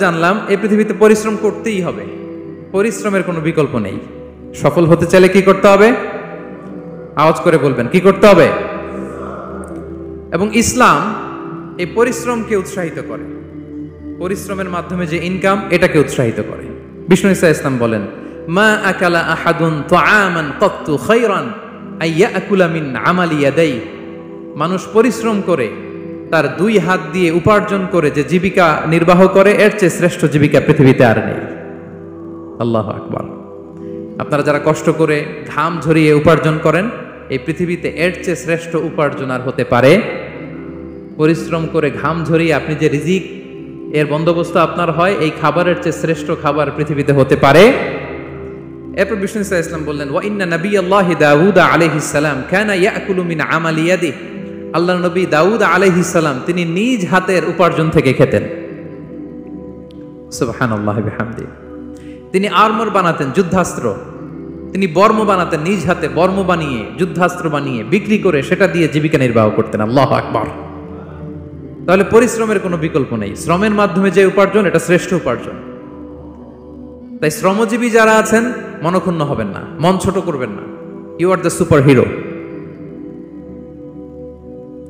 জানলাম এই পৃথিবীতে পরিশ্রম করতেই হবে, পরিশ্রমের কোনো বিকল্প নেই। সফল হতে চাইলে কি করতে হবে? আওয়াজ করে বলবেন, কি করতে হবে? এবং ইসলাম এই পরিশ্রমকে উৎসাহিত করে, পরিশ্রমের মাধ্যমে যে ইনকাম এটাকে উৎসাহিত করে। বিষ্ণু ঈসা ইসলাম বলেন, মা আকালা আহাদুন তুআমান ক্বাত্তু খায়রান আইয়াকুলা মিন আমালি ইয়াদাই। মানুষ পরিশ্রম করে তার দুই হাত দিয়ে উপার্জন করে যে জীবিকা নির্বাহ করে, এর চেয়ে শ্রেষ্ঠ জীবিকা পৃথিবীতে আর নেই। আল্লাহু আকবার। আপনারা যারা কষ্ট করে ঘাম ঝরিয়ে উপার্জন করেন, এই পৃথিবীতে এর চেয়ে শ্রেষ্ঠ উপার্জন আর হতে পারে? পরিশ্রম করে ঘাম ঝরিয়ে আপনি যে রিজিক এর বন্দোবস্ত আপনার হয়, এই খাবারের চেয়ে শ্রেষ্ঠ খাবার পৃথিবীতে হতে পারে? এরপর বিষ্ণু ঈসা ইসলাম বললেন, ওয়া ইন্না নাবিয়াল্লাহি দাউদ আলাইহিস সালাম কানা ইয়াকুলু মিন আমালি ইয়াদিহি। আল্লাহর নবী দাউদ আলাইহিস সালাম তিনি নিজ হাতের উপার্জন থেকে খেতেন। সুবহানাল্লাহি বিহামদি। তিনি আর্মর বানাতেন, যুদ্ধাস্ত্র, তিনি বর্ম বানাতেন, নিজ হাতে বর্ম বানিয়ে যুদ্ধাস্ত্র বানিয়ে বিক্রি করে সেটা দিয়ে জীবিকা নির্বাহ করতেন। আল্লাহু আকবার। তাহলে পরিশ্রমের কোনো বিকল্প নেই, শ্রমের মাধ্যমে যে উপার্জন এটা শ্রেষ্ঠ উপার্জন। তাই শ্রমজীবী যারা আছেন মনক্ষুণ্ণ হবেন না, মন ছোট করবেন না। You are the superhero,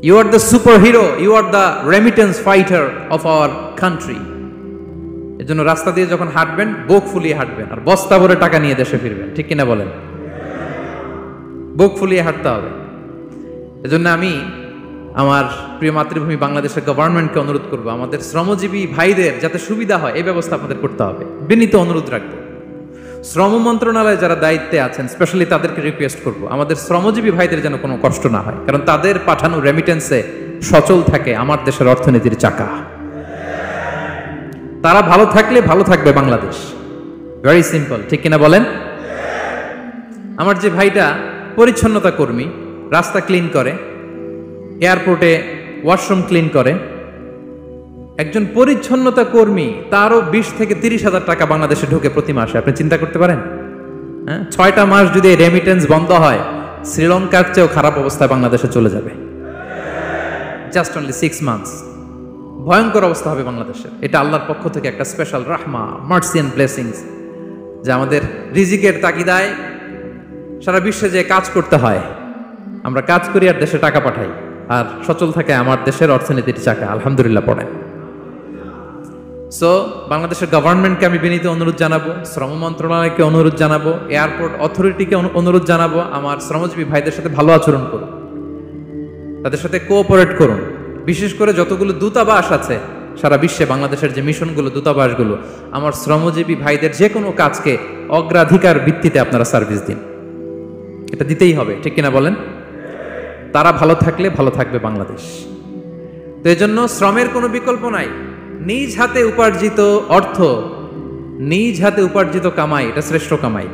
you are the superhero, you are the remittance fighter of our country. এর জন্য রাস্তা দিয়ে যখন হাঁটবেন বুক ফুলিয়ে হাঁটবেন, আর বস্তা ভরে টাকা নিয়ে দেশে ফিরবেন, ঠিক কিনা বলেন? বুক ফুলিয়ে হাঁটতে হবে। এজন্য আমি আমার প্রিয় মাতৃভূমি বাংলাদেশের গভর্নমেন্টকে অনুরোধ করবো, আমাদের শ্রমজীবী ভাইদের যাতে সুবিধা হয় এই ব্যবস্থা আপনাদের করতে হবে। বিনীত অনুরোধ রাখবো। শ্রম মন্ত্রণালয়ে যারা দায়িত্বে আছেন স্পেশালি তাদেরকে রিকোয়েস্ট করব, আমাদের শ্রমজীবী ভাইদের যেন কোনো কষ্ট না হয়, কারণ তাদের পাঠানো রেমিটেন্সে সচল থাকে আমার দেশের অর্থনীতির চাকা। তারা ভালো থাকলে ভালো থাকবে বাংলাদেশ। ভেরি সিম্পল, ঠিক কিনা বলেন? আমার যে ভাইটা পরিচ্ছন্নতা কর্মী, রাস্তা ক্লিন করে, এয়ারপোর্টে ওয়াশরুম ক্লিন করে, একজন পরিচ্ছন্নতা কর্মী তারও 20 থেকে 30 হাজার টাকা বাংলাদেশে ঢোকে প্রতি মাসে। আপনি চিন্তা করতে পারেন? হ্যাঁ, 6টা মাস যদি রেমিটেন্স বন্ধ হয়, শ্রীলঙ্কার চেয়েও খারাপ অবস্থায় বাংলাদেশে চলে যাবে। Just only 6 months. ভয়ঙ্কর অবস্থা হবে বাংলাদেশের। এটা আল্লাহর পক্ষ থেকে একটা স্পেশাল রাহমা, মার্সি এন্ড ব্লেসিংস, যে আমাদের রিজিকের তাগিদায় সারা বিশ্বে যে কাজ করতে হয়, আমরা কাজ করি আর দেশে টাকা পাঠাই, আর সচল থাকে আমার দেশের অর্থনীতির চাকা। আলহামদুলিল্লাহ পড়েন। সো বাংলাদেশের গভর্নমেন্টকে আমি বিনীত অনুরোধ জানাবো, শ্রম মন্ত্রণালয়কে অনুরোধ জানাবো, এয়ারপোর্ট অথরিটিকে অনুরোধ জানাবো, আমার শ্রমজীবী ভাইদের সাথে ভালো আচরণ করুন, তাদের সাথে কোঅপারেট করুন। বিশেষ করে যতগুলো দূতাবাস আছে সারা বিশ্বে, বাংলাদেশের যে মিশনগুলো, দূতাবাসগুলো, আমার শ্রমজীবী ভাইদের যে কোনো কাজকে অগ্রাধিকার ভিত্তিতে আপনারা সার্ভিস দিন। এটা দিতেই হবে, ঠিক কিনা বলেন? তারা ভালো থাকলে ভালো থাকবে বাংলাদেশ। তো এই জন্য শ্রমের কোনো বিকল্প নাই। নিজ হাতে উপার্জিত অর্থ, নিজ হাতে উপার্জিত কামাই, এটা শ্রেষ্ঠ কামাই।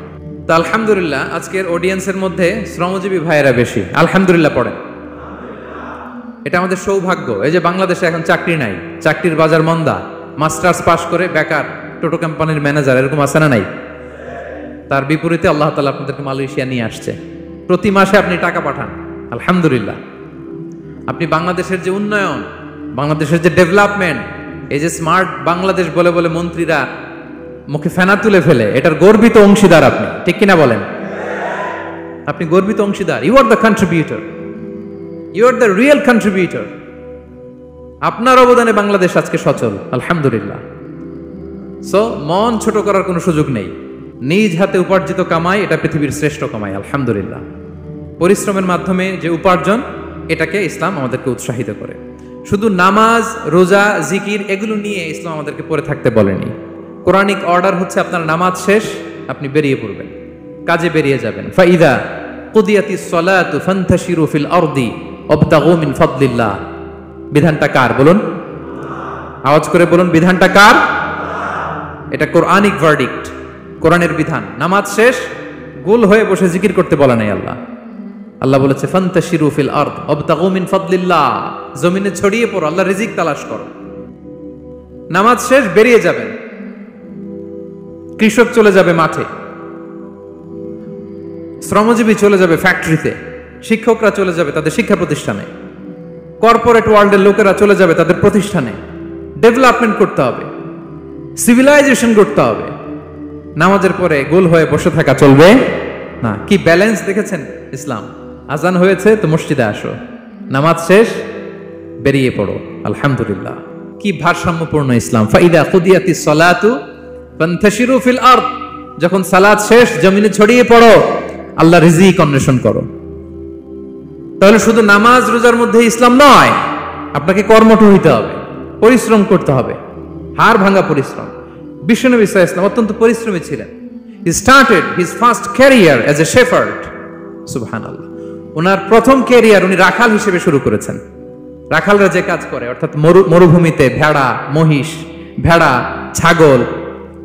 তো আলহামদুলিল্লাহ আজকের অডিয়েন্সের মধ্যে শ্রমজীবী ভাইয়েরা বেশি। আলহামদুলিল্লাহ পড়েন। এটা আমাদের সৌভাগ্য। এই যে বাংলাদেশে এখন চাকরি নাই, চাকরির বাজার মন্দা, মাস্টার্স পাশ করে বেকার টোটো কোম্পানির ম্যানেজার, এরকম আছে না নাই? তার বিপরীতে আল্লাহ তাআলা আপনাদেরকে মালয়েশিয়া নিয়ে আসছে, প্রতি মাসে আপনি টাকা পাঠান। আলহামদুলিল্লাহ। আপনি বাংলাদেশের যে উন্নয়ন, বাংলাদেশের যে ডেভেলপমেন্ট, এই যে স্মার্ট বাংলাদেশ বলে বলে মন্ত্রীরা মুখে ফেনা তুলে ফেলে, এটার গর্বিত অংশীদার আপনি, ঠিক কিনা বলেন? আপনি গর্বিত অংশীদার। You are the contributor, you are the real contributor. আপনার অবদানে বাংলাদেশ আজকে সচল। আলহামদুলিল্লাহ। সো মন ছোট করার কোনো সুযোগ নেই। নিজ হাতে উপার্জিত কামাই এটা পৃথিবীর শ্রেষ্ঠ কামাই। আলহামদুলিল্লাহ। পরিশ্রমের মাধ্যমে যে উপার্জন, এটাকে ইসলাম আমাদেরকে উৎসাহিত করে। শুধু নামাজ, রোজা, জিকির এগুলো নিয়ে ইসলাম আমাদেরকে পড়ে থাকতে বলেনি। কোরআনিক অর্ডার হচ্ছে আপনার নামাজ শেষ, আপনি বেরিয়ে পড়বেন, কাজে বেরিয়ে যাবেন। ফাইদা কুদিয়াতিস সালাতু ফান্তাশিরু ফিল আরদি ওয়াবতাগু মিন ফাদলিল্লাহ। বিধানটা কার বলুন? আওয়াজ করে বলুন, বিধানটা কার? এটা কোরআনিক ভার্ডিক্ট, কোরআনের বিধান। নামাজ শেষ, গোল হয়ে বসে জিকির করতে বলা নাই আল্লাহ। আল্লাহ বলেছে ফান্তাশিরু ফিল আরদ ওয়াবতাগু মিন ফাদলিল্লাহ। জমিনে ছড়িয়ে পড়ো, আল্লাহর রিজিক তালাশ করো। নামাজ শেষ, বেরিয়ে যাবেন। কৃষক চলে যাবে মাঠে, শ্রমজীবী চলে যাবে ফ্যাক্টরিতে, শিক্ষকরা চলে যাবে তাদের শিক্ষা প্রতিষ্ঠানে, কর্পোরেট ওয়ার্ল্ডের লোকেরা চলে যাবে তাদের প্রতিষ্ঠানে। ডেভেলপমেন্ট করতে হবে। সিভিলাইজেশন করতে হবে। নামাজের পরে গোল হয়ে বসে থাকা চলবে না। কি ব্যালেন্স দেখেছেন ইসলাম। আজান হয়েছে তো মসজিদে আসো, নামাজ শেষ বেরিয়ে পড়ো, আলহামদুলিল্লাহ। কি ভারসাম্যপূর্ণ ইসলাম। ফাইদা কুদিয়াতিস সালাতু ফান্তাশিরু ফিল আরদ, যখন সালাত শেষ জমিনে ছড়িয়ে পড়ো, আল্লাহ রিজিক অন্বেষণ করো। তাহলে শুধু নামাজ রোজার মধ্যে ইসলাম নয়, আপনাকে কর্মঠ হইতে হবে, পরিশ্রম করতে হবে, হাড় ভাঙা পরিশ্রম। বিশ্বনবী সাল্লাল্লাহু আলাইহি ওয়াসাল্লাম অত্যন্ত পরিশ্রমী ছিলেন। He started his first career as a shepherd. সুবহানাল্লাহ। ওনার প্রথম ক্যারিয়ার উনি রাখাল হিসেবে শুরু করেছেন। রাখালরা যে কাজ করে, অর্থাৎ মরুভূমিতে ভেড়া, মহিষ, ভেড়া, ছাগল,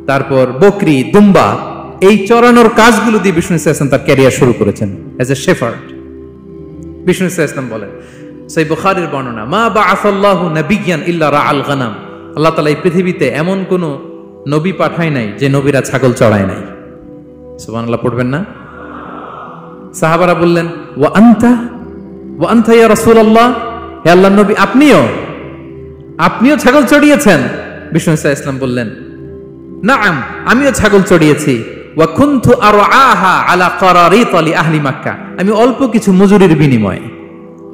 তারপর বকরি, দুম্বা, এই চরানোর কাজগুলো দিয়ে বিষ্ণু সাল্লাল্লাহু আলাইহি ওয়াসাল্লাম তার ক্যারিয়ার শুরু করেছেন অ্যাজ এ শেফার্ড। বিষ্ণু সাল্লাল্লাহু আলাইহি ওয়াসাল্লাম বলেন, সহিহ বুখারীর বর্ণনা, মা বাআসাল্লাহু নাবিয়্যান ইল্লা রাআল গানাম, আল্লাহ তাআলা এই পৃথিবীতে এমন কোন নবী পাঠায় নাই যে নবীরা ছাগল চড়ায় নাই। সুবহানাল্লাহ পড়বেন না? সাহাবারা বললেন, ওয়া আনতা ইয়া রাসূলুল্লাহ, হে আল্লাহর নবী আপনিও ছাগল চড়িয়েছেন? বিষ্ণু সাল্লাল্লাহু আলাইহি ওয়াসাল্লাম বললেন, নাআম, আমিও ছাগল চড়িয়েছি। ওয়া কুনতু আরআহা আলা কারারিত লি আহলি মক্কা, আমি অল্প কিছু মজুরির বিনিময়ে,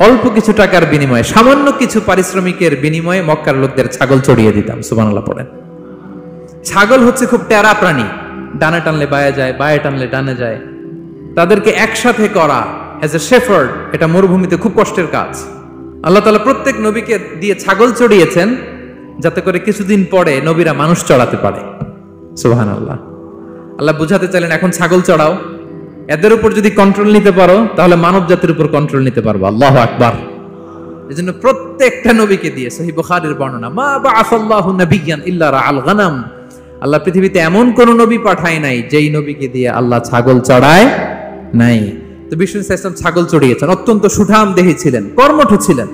অল্প কিছু টাকার বিনিময়ে, সামান্য কিছু পারিশ্রমিকের বিনিময়ে মক্কার লোকদের ছাগল চড়িয়ে দিতাম। সুবহানাল্লাহ পড়েন। ছাগল হচ্ছে খুব টেরা প্রাণী, ডানে টানলে বায়ে যায়, বায়ে টানলে ডানে যায়। তাদেরকে একসাথে করা অ্যাজ এ শেফার্ড, এটা মরুভূমিতে খুব কষ্টের কাজ। আল্লাহ তাআলা প্রত্যেক নবীকে দিয়ে ছাগল চড়িয়েছেন যাতে করে কিছুদিন পরে নবীরা মানুষ চড়াতে পারে। সুবহানাল্লাহ। আল্লাহ বুঝাতে চাইলেন, এখন ছাগল চড়াও, এদের উপর যদি কন্ট্রোল নিতে পারো তাহলে মানব জাতির উপর কন্ট্রোল নিতে পারবো। আল্লাহু আকবার। এজন্য প্রত্যেকটা নবীকে দিয়ে, সহিহ বুখারীর বর্ণনা, মা বাআসাল্লাহু নাবিয়্যান ইল্লা রাআল গানাম, আল্লাহ পৃথিবীতে এমন কোন নবী পাঠায় নাই যেই নবীকে দিয়ে আল্লাহ ছাগল চড়ায় নাই। তো বিষ্ণু সাল্লাল্লাহু আলাইহি ওয়াসাল্লাম ছাগল চড়িয়েছেন, অত্যন্ত সুঠাম দেহী ছিলেন, কর্মঠ ছিলেন।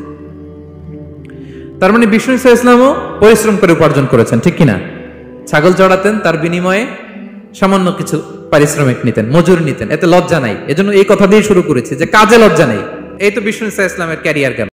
তার মানে বিষ্ণু সাল্লাল্লাহু আলাইহি ওয়াসাল্লামও পরিশ্রম করে উপার্জন করেছেন, ঠিক কিনা? ছাগল চড়াতেন, তার বিনিময়ে সামান্য কিছু পারিশ্রমিক নিতেন, মজুরি নিতেন, এতে লজ্জা নাই। এজন্য এই কথা দিয়ে শুরু করেছি যে কাজে লজ্জা নেই। এই তো বিষ্ণু সাল্লাল্লাহু আলাইহি ওয়াসাল্লামের ক্যারিয়ার গেল।